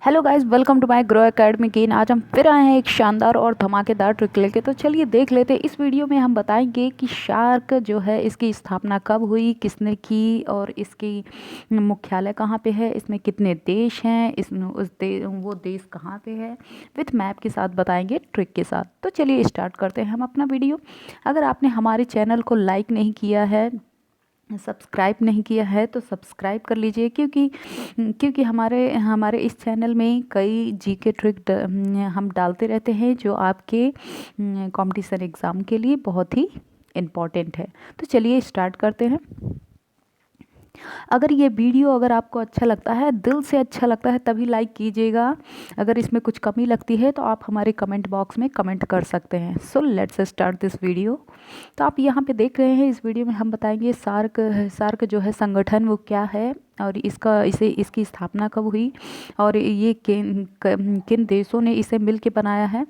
Hello guys, welcome to my Grow Academy की। आज हम फिर आए हैं एक शानदार और धमाकेदार ट्रिक लेके। तो चलिए देख लेते हैं। इस वीडियो में हम बताएंगे कि शार्क जो है इसकी स्थापना कब हुई, किसने की, और इसकी मुख्यालय कहाँ पे है, इसमें कितने देश हैं, इसमें वो देश कहाँ पे है, विथ मैप के साथ बताएंगे, ट्रिक के साथ। तो चलिए स्टार्ट करते हैं हम अपना वीडियो। अगर आपने हमारे चैनल को लाइक नहीं किया है, सब्सक्राइब नहीं किया है, तो सब्सक्राइब कर लीजिए, क्योंकि हमारे हमारे इस चैनल में कई जीके ट्रिक हम डालते रहते हैं जो आपके कंपटीशन एग्ज़ाम के लिए बहुत ही इम्पॉर्टेंट है। तो चलिए स्टार्ट करते हैं। अगर आपको अच्छा लगता है, दिल से अच्छा लगता है, तभी लाइक कीजिएगा। अगर इसमें कुछ कमी लगती है तो आप हमारे कमेंट बॉक्स में कमेंट कर सकते हैं। So let's start this video. तो आप यहाँ पे देख रहे हैं, इस वीडियो में हम बताएंगे सार्क जो है संगठन वो क्या है, और इसकी स्थापना कब हुई, और ये किन देशों ने इसे मिल के बनाया है।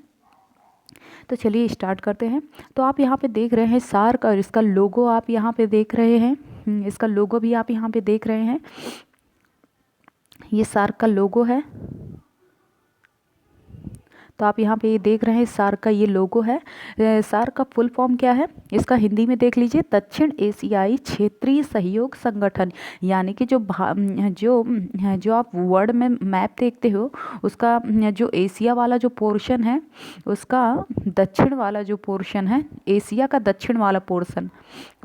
तो चलिए स्टार्ट करते हैं। तो आप यहाँ पे देख रहे हैं सार्क, और इसका लोगो आप यहाँ पे देख रहे हैं। इसका लोगो भी आप यहाँ पे देख रहे हैं। ये सार्क का लोगो है। तो आप यहाँ पे ये देख रहे हैं सार्क का ये लोगो है। सार्क का फुल फॉर्म क्या है, इसका हिंदी में देख लीजिए, दक्षिण एशियाई क्षेत्रीय सहयोग संगठन। यानी कि जो आप वर्ड में मैप देखते हो, उसका जो एशिया वाला जो पोर्शन है, उसका दक्षिण वाला जो पोर्शन है, एशिया का दक्षिण वाला पोर्शन,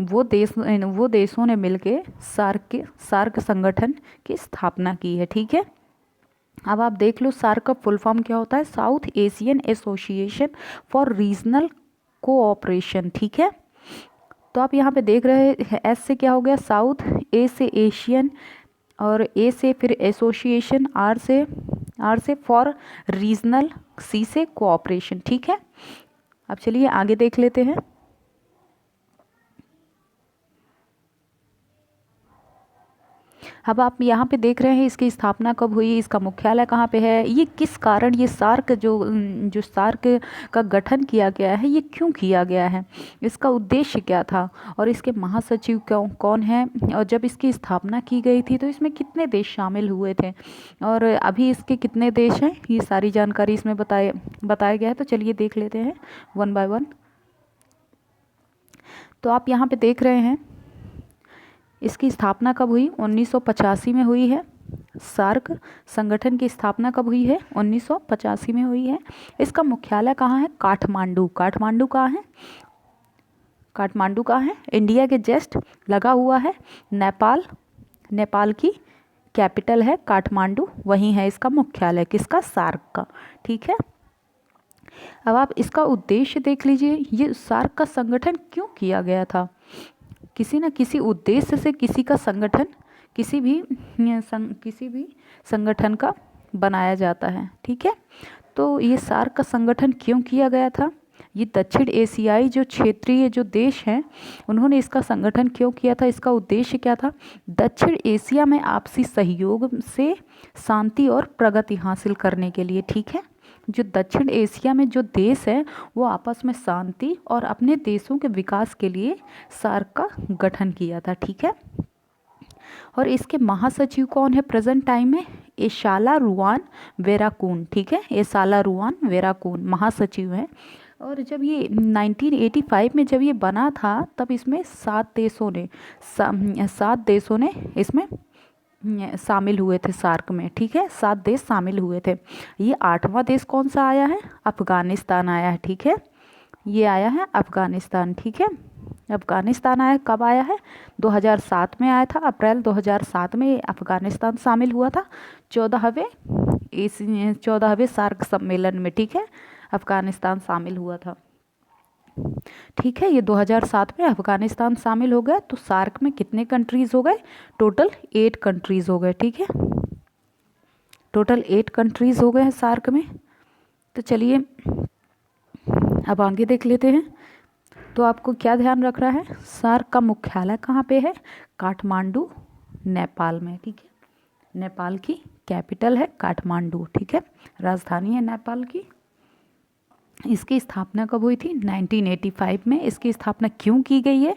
वो देशों ने मिलके सार्क संगठन की स्थापना की है। ठीक है, अब आप देख लो सार्क का फुल फॉर्म क्या होता है, south Asian association for regional cooperation. ठीक है, तो आप यहाँ पे देख रहे हैं एस से क्या हो गया, साउथ, ए से एशियन, और ए से फिर एसोसिएशन, आर से फॉर रीजनल, सी से कोऑपरेशन। ठीक है, अब चलिए आगे देख लेते हैं। अब आप यहाँ पे देख रहे हैं इसकी स्थापना कब हुई, इसका मुख्यालय कहाँ पे है, ये किस कारण ये जो सार्क का गठन किया गया है, ये क्यों किया गया है, इसका उद्देश्य क्या था, और इसके महासचिव कौन है, और जब इसकी स्थापना की गई थी तो इसमें कितने देश शामिल हुए थे, और अभी इसके कितने देश हैं, ये सारी जानकारी इसमें बताया गया है। तो चलिए देख लेते हैं वन बाय वन। तो आप यहाँ पे देख रहे हैं इसकी स्थापना कब हुई, 1985 में हुई है। सार्क संगठन की स्थापना कब हुई है, 1985 में हुई है। इसका मुख्यालय कहाँ है, काठमांडू। काठमांडू कहाँ है, काठमांडू कहाँ है, इंडिया के जस्ट लगा हुआ है। नेपाल की कैपिटल है काठमांडू, वहीं है इसका मुख्यालय, किसका, सार्क का। ठीक है, अब आप इसका उद्देश्य देख लीजिए, ये सार्क का संगठन क्यों किया गया था। किसी न किसी उद्देश्य से किसी का संगठन, किसी भी संगठन का बनाया जाता है। ठीक है, तो ये सार्क का संगठन क्यों किया गया था, ये दक्षिण एशियाई जो क्षेत्रीय जो देश हैं, उन्होंने इसका संगठन क्यों किया था, इसका उद्देश्य क्या था, दक्षिण एशिया में आपसी सहयोग से शांति और प्रगति हासिल करने के लिए। ठीक है, जो दक्षिण एशिया में जो देश है वो आपस में शांति और अपने देशों के विकास के लिए सार्क का गठन किया था। ठीक है, और इसके महासचिव कौन है प्रेजेंट टाइम में, एशाला रुआन वेराकून। ठीक है, एशाला रुआन वेराकून महासचिव हैं। और जब ये 1985 में जब ये बना था, तब इसमें 7 देशों ने इसमें शामिल हुए थे सार्क में। ठीक है, 7 देश शामिल हुए थे। ये 8वां देश कौन सा आया है, अफगानिस्तान आया है। ठीक है, ये आया है अफगानिस्तान। ठीक है, अफगानिस्तान आया, कब आया है, 2007 में आया था, अप्रैल 2007 में अफगानिस्तान शामिल हुआ था 14वें सार्क सम्मेलन में। ठीक है, अफगानिस्तान शामिल हुआ था। ठीक है, ये 2007 में अफगानिस्तान शामिल हो गया। तो सार्क में कितने कंट्रीज़ हो गए, टोटल 8 कंट्रीज़ हो गए। ठीक है, टोटल 8 कंट्रीज़ हो गए हैं सार्क में। तो चलिए अब आगे देख लेते हैं। तो आपको क्या ध्यान रखना है, सार्क का मुख्यालय कहाँ पे है, काठमांडू, नेपाल में। ठीक है, नेपाल की कैपिटल है काठमांडू। ठीक है, राजधानी है नेपाल की। इसकी स्थापना कब हुई थी, 1985 में। इसकी स्थापना क्यों की गई है,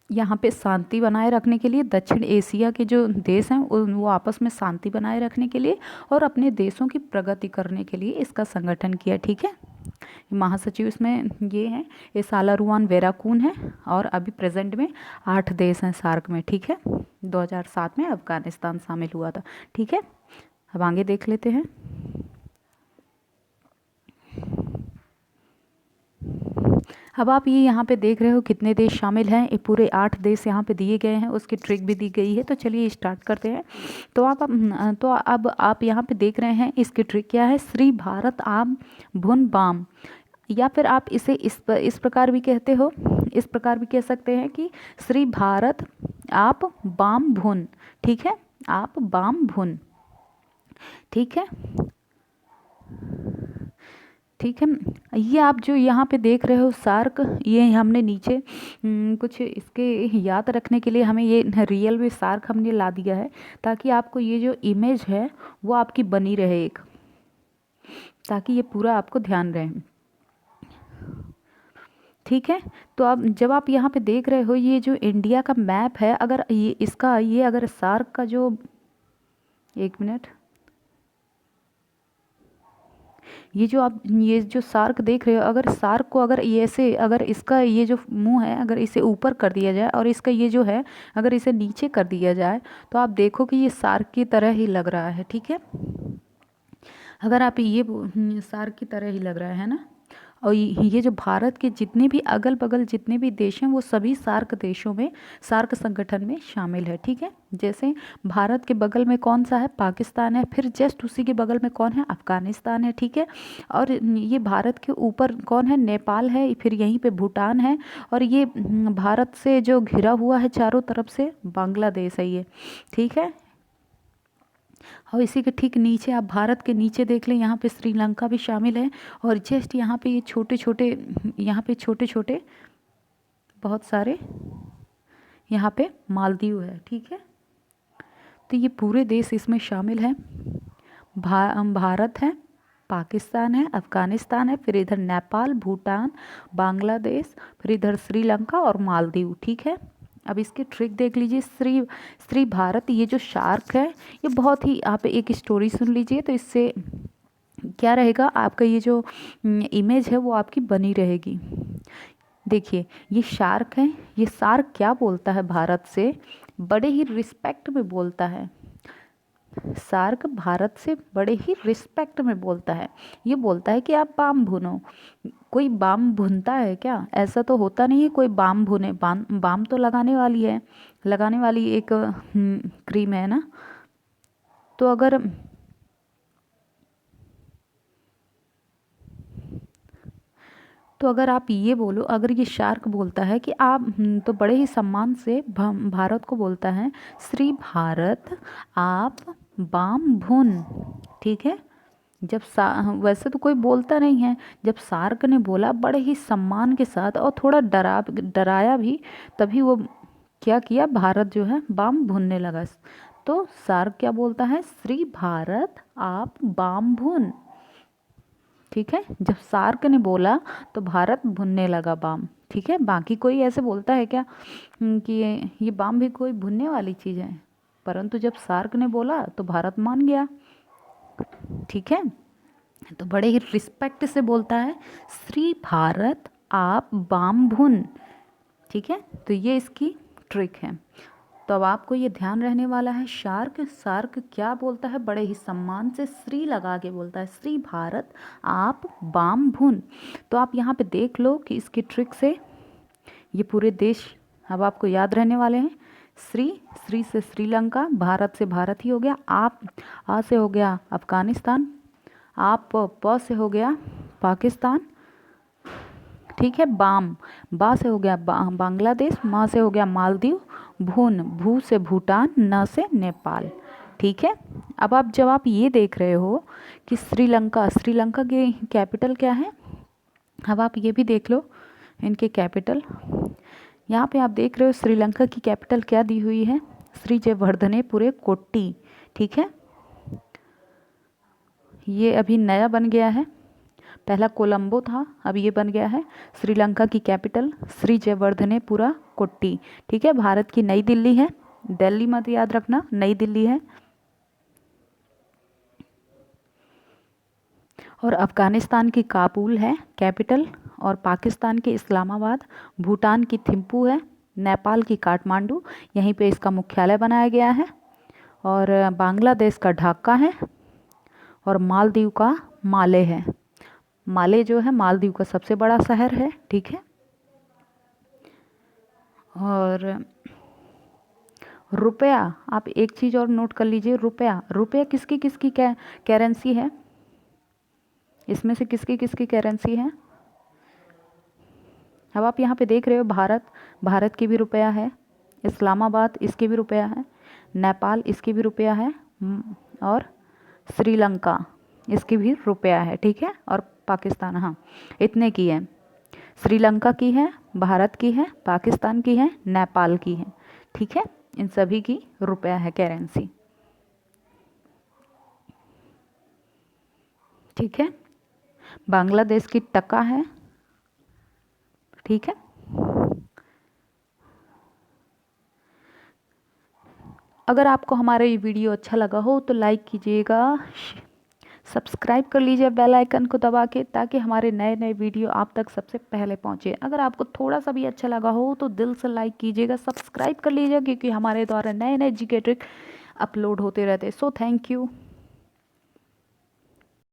यहाँ पे शांति बनाए रखने के लिए, दक्षिण एशिया के जो देश हैं वो आपस में शांति बनाए रखने के लिए और अपने देशों की प्रगति करने के लिए इसका संगठन किया। ठीक है, महासचिव इसमें ये हैं, ये सालारुआन वेराकून है और अभी प्रेजेंट में 8 देश हैं सार्क में। ठीक है, 2007 में अफगानिस्तान शामिल हुआ था। ठीक है, अब आगे देख लेते हैं। अब आप ये यहाँ पे देख रहे हो कितने देश शामिल हैं, ये पूरे 8 देश यहाँ पे दिए गए हैं, उसकी ट्रिक भी दी गई है। तो चलिए स्टार्ट करते हैं। तो अब आप यहाँ पे देख रहे हैं इसकी ट्रिक क्या है, श्री भारत आम भुन बाम, या फिर आप इसे इस प्रकार भी कहते हो, इस प्रकार भी कह सकते हैं कि श्री भारत आप बाम भुन। ठीक है, आप बाम भुन। ठीक है, ठीक है, ये आप जो यहाँ पे देख रहे हो सार्क, ये हमने नीचे कुछ इसके याद रखने के लिए हमें ये रियल में सार्क हमने ला दिया है, ताकि आपको ये जो इमेज है वो आपकी बनी रहे एक, ताकि ये पूरा आपको ध्यान रहे। ठीक है, तो अब जब आप यहाँ पे देख रहे हो ये जो इंडिया का मैप है, अगर ये इसका ये अगर सार्क का जो, एक मिनट, ये जो आप ये जो सार्क देख रहे हो, अगर सार्क को अगर ये ऐसे, अगर इसका ये जो मुंह है अगर इसे ऊपर कर दिया जाए और इसका ये जो है अगर इसे नीचे कर दिया जाए, तो आप देखो कि ये सार्क की तरह ही लग रहा है। ठीक है, अगर आप ये सार्क की तरह ही लग रहा है ना। और ये जो भारत के जितने भी अगल बगल जितने भी देश हैं वो सभी सार्क देशों में, सार्क संगठन में शामिल है। ठीक है, जैसे भारत के बगल में कौन सा है, पाकिस्तान है, फिर जस्ट उसी के बगल में कौन है, अफगानिस्तान है। ठीक है, और ये भारत के ऊपर कौन है, नेपाल है, फिर यहीं पे भूटान है, और ये भारत से जो घिरा हुआ है चारों तरफ से बांग्लादेश है ये। ठीक है, और इसी के ठीक नीचे आप भारत के नीचे देख लें, यहाँ पे श्रीलंका भी शामिल है, और जस्ट यहाँ पे ये छोटे छोटे, यहाँ पे छोटे छोटे बहुत सारे यहाँ पे मालदीव है। ठीक है, तो ये पूरे देश इसमें शामिल हैं। भारत है, पाकिस्तान है, अफ़गानिस्तान है, फिर इधर नेपाल, भूटान, बांग्लादेश, फिर इधर श्रीलंका और मालदीव। ठीक है, अब इसकी ट्रिक देख लीजिए। श्री भारत, ये जो शार्क है ये बहुत ही, आप एक स्टोरी सुन लीजिए तो इससे क्या रहेगा, आपका ये जो इमेज है वो आपकी बनी रहेगी। देखिए ये शार्क है, ये शार्क क्या बोलता है भारत से, बड़े ही रिस्पेक्ट में बोलता है। सार्क भारत से बड़े ही रिस्पेक्ट में बोलता है, ये बोलता है कि आप बाम भुनो। कोई बाम भुनता है क्या, ऐसा तो होता नहीं है कोई बाम भुने। बाम तो लगाने वाली है, लगाने वाली एक क्रीम है ना। तो अगर आप ये बोलो, अगर ये शार्क बोलता है कि आप तो बड़े ही सम्मान से भारत को बोलता है, श्री भारत आप बाम भुन। ठीक है, जब वैसे तो कोई बोलता नहीं है, जब सार्क ने बोला बड़े ही सम्मान के साथ और थोड़ा डराया भी, तभी वो क्या किया, भारत जो है बाम भुनने लगा। तो सार्क क्या बोलता है, श्री भारत आप बाम भुन। ठीक है, जब सार्क ने बोला तो भारत भुनने लगा बाम। ठीक है, बाकी कोई ऐसे बोलता है क्या कि ये बाम भी कोई भुनने वाली चीज़ है, परंतु जब सार्क ने बोला तो भारत मान गया। ठीक है, तो बड़े ही रिस्पेक्ट से बोलता है, श्री भारत आप बाम भुन। ठीक है, तो ये इसकी ट्रिक है। तो अब आपको ये ध्यान रहने वाला है, सार्क क्या बोलता है, बड़े ही सम्मान से श्री लगा के बोलता है, श्री भारत आप बाम भुन। तो आप यहाँ पे देख लो कि इसकी ट्रिक से ये पूरे देश अब आपको याद रहने वाले हैं। श्री से श्रीलंका, भारत से भारत ही हो गया, आप आ से हो गया अफगानिस्तान, आप प से हो गया पाकिस्तान। ठीक है, बा से हो गया बांग्लादेश, मा से हो गया मालदीव, भू से भूटान, न से नेपाल। ठीक है, अब जब आप ये देख रहे हो कि श्रीलंका की कैपिटल क्या है, अब आप ये भी देख लो इनके कैपिटल। यहाँ पे आप देख रहे हो श्रीलंका की कैपिटल क्या दी हुई है, श्री जयवर्धने पुरे कोट्टी। ठीक है, ये अभी नया बन गया है, पहला कोलंबो था, अब ये बन गया है श्रीलंका की कैपिटल श्री जयवर्धनेपुरा कोट्टी। ठीक है, भारत की नई दिल्ली है, दिल्ली मत याद रखना, नई दिल्ली है। और अफगानिस्तान की काबुल है कैपिटल, और पाकिस्तान के इस्लामाबाद, भूटान की थिम्पू है, नेपाल की काठमांडू, यहीं पे इसका मुख्यालय बनाया गया है। और बांग्लादेश का ढाका है, और मालदीव का माले है। माले जो है मालदीव का सबसे बड़ा शहर है। ठीक है, और रुपया, आप एक चीज़ और नोट कर लीजिए, रुपया, रुपया किसकी किसकी करेंसी है, इसमें से किसकी किसकी करेंसी है। अब आप यहाँ पे देख रहे हो भारत की भी रुपया है, इस्लामाबाद इसकी भी रुपया है, नेपाल इसकी भी रुपया है, और श्रीलंका इसकी भी रुपया है। ठीक है, और पाकिस्तान, हाँ इतने की है, श्रीलंका की है, भारत की है, पाकिस्तान की है, नेपाल की है। ठीक है, इन सभी की रुपया है करेंसी। ठीक है, बांग्लादेश की टका है। ठीक है, अगर आपको हमारा ये वीडियो अच्छा लगा हो तो लाइक कीजिएगा, सब्सक्राइब कर लीजिए बेल आइकन को दबा के, ताकि हमारे नए नए वीडियो आप तक सबसे पहले पहुंचे। अगर आपको थोड़ा सा भी अच्छा लगा हो तो दिल से लाइक कीजिएगा, सब्सक्राइब कर लीजिएगा, क्योंकि हमारे द्वारा नए नए जीके ट्रिक अपलोड होते रहते। So thank you.